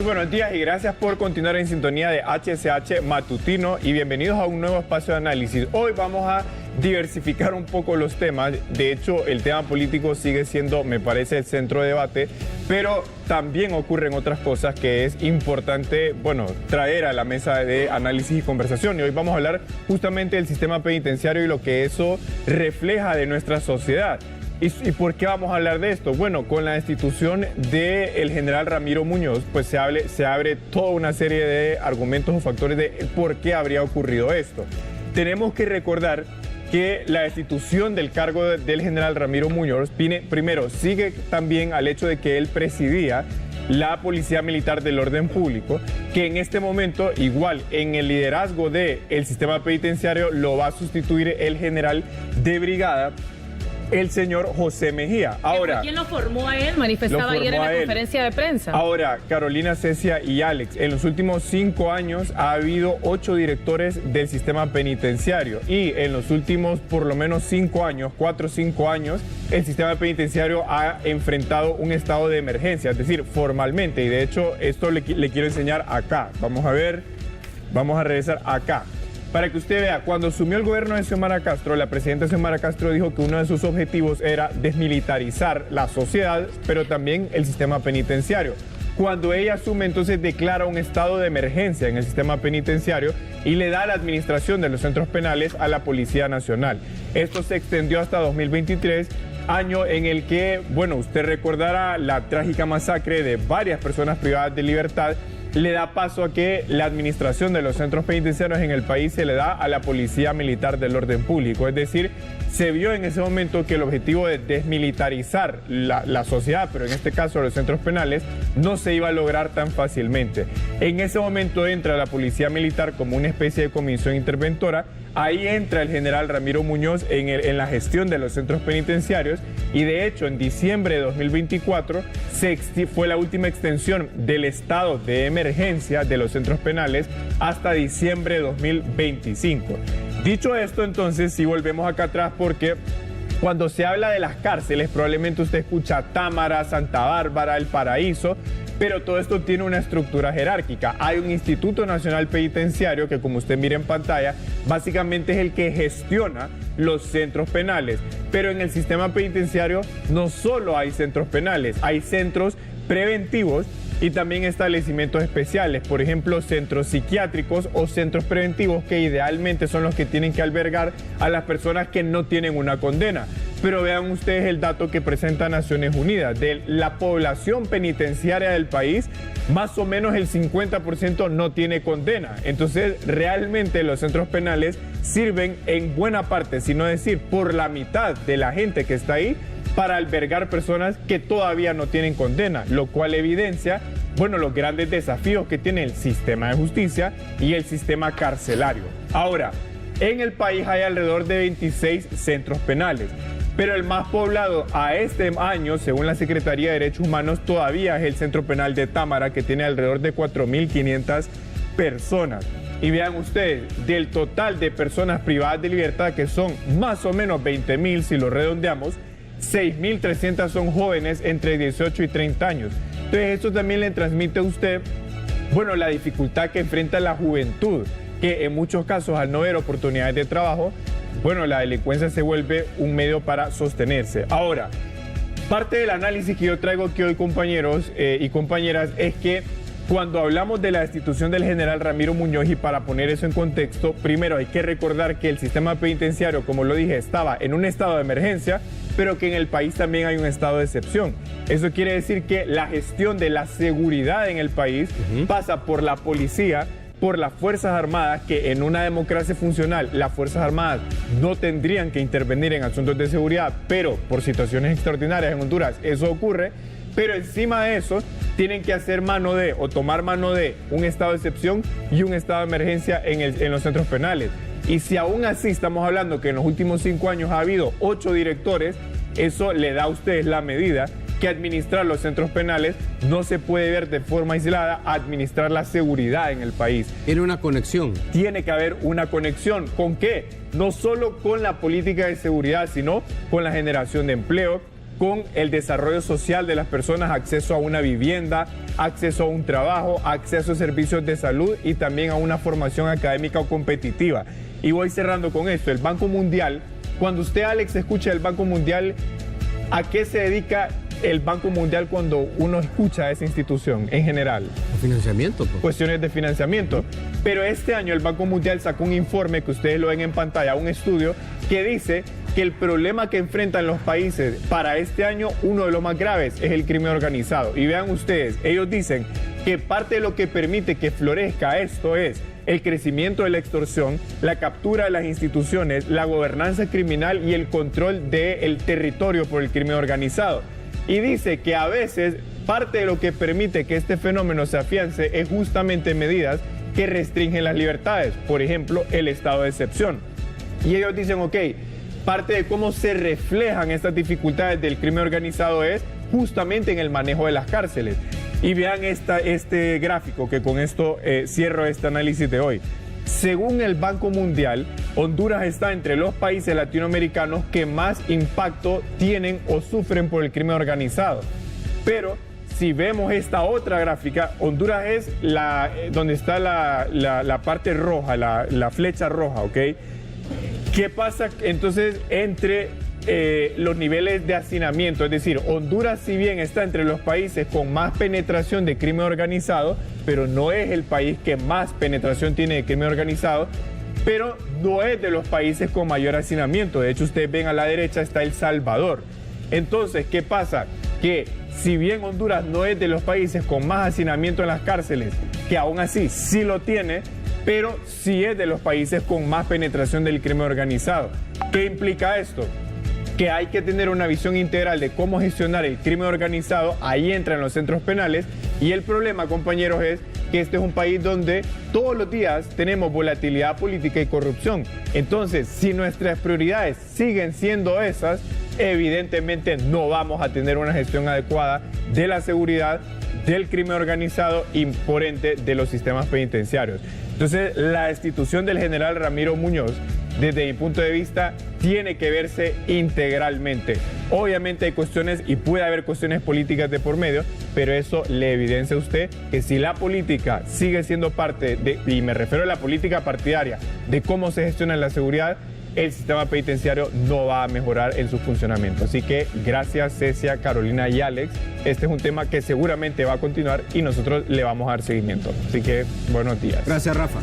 buenos días y gracias por continuar en sintonía de HSH Matutino y bienvenidos a un nuevo espacio de análisis. Hoy vamos a diversificar un poco los temas. De hecho, el tema político sigue siendo, me parece, el centro de debate, pero también ocurren otras cosas que es importante, traer a la mesa de análisis y conversación. Y hoy vamos a hablar justamente del sistema penitenciario y lo que eso refleja de nuestra sociedad. ¿Y por qué vamos a hablar de esto? Bueno, con la destitución del general Ramiro Muñoz, pues se abre toda una serie de argumentos o factores de por qué habría ocurrido esto. Tenemos que recordar que la destitución del cargo del general Ramiro Muñoz, primero, sigue también al hecho de que él presidía la Policía Militar del Orden Público, que en este momento, igual, en el liderazgo del sistema penitenciario, lo va a sustituir el general de brigada, el señor José Mejía. Ahora, ¿quién lo formó a él? Manifestaba ayer en la conferencia de prensa. Ahora, Carolina, Cecia y Alex, en los últimos 5 años ha habido 8 directores del sistema penitenciario y en los últimos por lo menos 5 años, 4 o 5 años, el sistema penitenciario ha enfrentado un estado de emergencia, es decir, formalmente, y de hecho esto le quiero enseñar acá. Vamos a ver, vamos a regresar acá. Para que usted vea, cuando asumió el gobierno de Xiomara Castro, la presidenta Xiomara Castro dijo que uno de sus objetivos era desmilitarizar la sociedad, pero también el sistema penitenciario. Cuando ella asume, entonces declara un estado de emergencia en el sistema penitenciario y le da la administración de los centros penales a la Policía Nacional. Esto se extendió hasta 2023, año en el que, usted recordará la trágica masacre de varias personas privadas de libertad. Le da paso a que la administración de los centros penitenciarios en el país se le da a la Policía Militar del Orden Público. Es decir, se vio en ese momento que el objetivo de desmilitarizar la sociedad, pero en este caso los centros penales, no se iba a lograr tan fácilmente. En ese momento entra la Policía Militar como una especie de comisión interventora. Ahí entra el general Ramiro Muñoz en la gestión de los centros penitenciarios y de hecho en diciembre de 2024 fue la última extensión del estado de emergencia de los centros penales hasta diciembre de 2025. Dicho esto, entonces, si volvemos acá atrás, porque cuando se habla de las cárceles, probablemente usted escucha Támara, Santa Bárbara, El Paraíso, pero todo esto tiene una estructura jerárquica. Hay un Instituto Nacional Penitenciario que, como usted mira en pantalla, básicamente es el que gestiona los centros penales. Pero en el sistema penitenciario no solo hay centros penales, hay centros preventivos y también establecimientos especiales, por ejemplo, centros psiquiátricos o centros preventivos que idealmente son los que tienen que albergar a las personas que no tienen una condena. Pero vean ustedes el dato que presenta Naciones Unidas. De la población penitenciaria del país, más o menos el 50% no tiene condena. Entonces, realmente los centros penales sirven en buena parte, si no decir por la mitad de la gente que está ahí, para albergar personas que todavía no tienen condena, lo cual evidencia, los grandes desafíos que tiene el sistema de justicia y el sistema carcelario. Ahora, en el país hay alrededor de 26 centros penales, pero el más poblado a este año, según la Secretaría de Derechos Humanos, todavía es el Centro Penal de Támara, que tiene alrededor de 4.500 personas. Y vean ustedes, del total de personas privadas de libertad, que son más o menos 20.000 si lo redondeamos, 6.300 son jóvenes entre 18 y 30 años. Entonces esto también le transmite a usted, la dificultad que enfrenta la juventud, que en muchos casos al no ver oportunidades de trabajo, la delincuencia se vuelve un medio para sostenerse. Ahora, parte del análisis que yo traigo aquí hoy, compañeros y compañeras, es que cuando hablamos de la destitución del general Ramiro Muñoz, y para poner eso en contexto, primero hay que recordar que el sistema penitenciario, como lo dije, estaba en un estado de emergencia, pero que en el país también hay un estado de excepción. Eso quiere decir que la gestión de la seguridad en el país pasa por la policía, por las Fuerzas Armadas, que en una democracia funcional las Fuerzas Armadas no tendrían que intervenir en asuntos de seguridad, pero por situaciones extraordinarias en Honduras eso ocurre. Pero encima de eso, tienen que hacer tomar mano de un estado de excepción y un estado de emergencia en los centros penales. Y si aún así estamos hablando que en los últimos 5 años ha habido 8 directores, eso le da a ustedes la medida que administrar los centros penales no se puede ver de forma aislada a administrar la seguridad en el país. Tiene una conexión. Tiene que haber una conexión. ¿Con qué? No solo con la política de seguridad, sino con la generación de empleo, con el desarrollo social de las personas, acceso a una vivienda, acceso a un trabajo, acceso a servicios de salud y también a una formación académica o competitiva. Y voy cerrando con esto. El Banco Mundial, cuando usted, Alex, escucha el Banco Mundial, ¿a qué se dedica el Banco Mundial cuando uno escucha a esa institución en general? Financiamiento. Pues. Cuestiones de financiamiento. Pero este año el Banco Mundial sacó un informe que ustedes lo ven en pantalla, un estudio que dice que el problema que enfrentan los países para este año, uno de los más graves, es el crimen organizado. Y vean ustedes, ellos dicen que parte de lo que permite que florezca esto es el crecimiento de la extorsión, la captura de las instituciones, la gobernanza criminal y el control del territorio por el crimen organizado. Y dice que a veces parte de lo que permite que este fenómeno se afiance es justamente medidas que restringen las libertades, por ejemplo, el estado de excepción. Y ellos dicen, ok, parte de cómo se reflejan estas dificultades del crimen organizado es justamente en el manejo de las cárceles. Y vean este gráfico, que con esto cierro este análisis de hoy. Según el Banco Mundial, Honduras está entre los países latinoamericanos que más impacto tienen o sufren por el crimen organizado. Pero si vemos esta otra gráfica, Honduras es donde está la parte roja, la flecha roja, ¿ok? ¿Qué pasa entonces entre los niveles de hacinamiento? Es decir, Honduras, si bien está entre los países con más penetración de crimen organizado, pero no es el país que más penetración tiene de crimen organizado, pero no es de los países con mayor hacinamiento. De hecho, ustedes ven a la derecha está El Salvador. Entonces, ¿qué pasa? Que si bien Honduras no es de los países con más hacinamiento en las cárceles, que aún así sí lo tiene, pero sí es de los países con más penetración del crimen organizado. ¿Qué implica esto? Que hay que tener una visión integral de cómo gestionar el crimen organizado. Ahí entran los centros penales. Y el problema, compañeros, es que este es un país donde todos los días tenemos volatilidad política y corrupción. Entonces, si nuestras prioridades siguen siendo esas, evidentemente no vamos a tener una gestión adecuada de la seguridad, del crimen organizado y por ende de los sistemas penitenciarios. Entonces, la destitución del general Ramiro Muñoz, desde mi punto de vista, tiene que verse integralmente. Obviamente hay cuestiones y puede haber cuestiones políticas de por medio, pero eso le evidencia a usted que si la política sigue siendo parte de, y me refiero a la política partidaria, de cómo se gestiona la seguridad, el sistema penitenciario no va a mejorar en su funcionamiento. Así que gracias, Cecia, Carolina y Alex. Este es un tema que seguramente va a continuar y nosotros le vamos a dar seguimiento. Así que buenos días. Gracias, Rafa.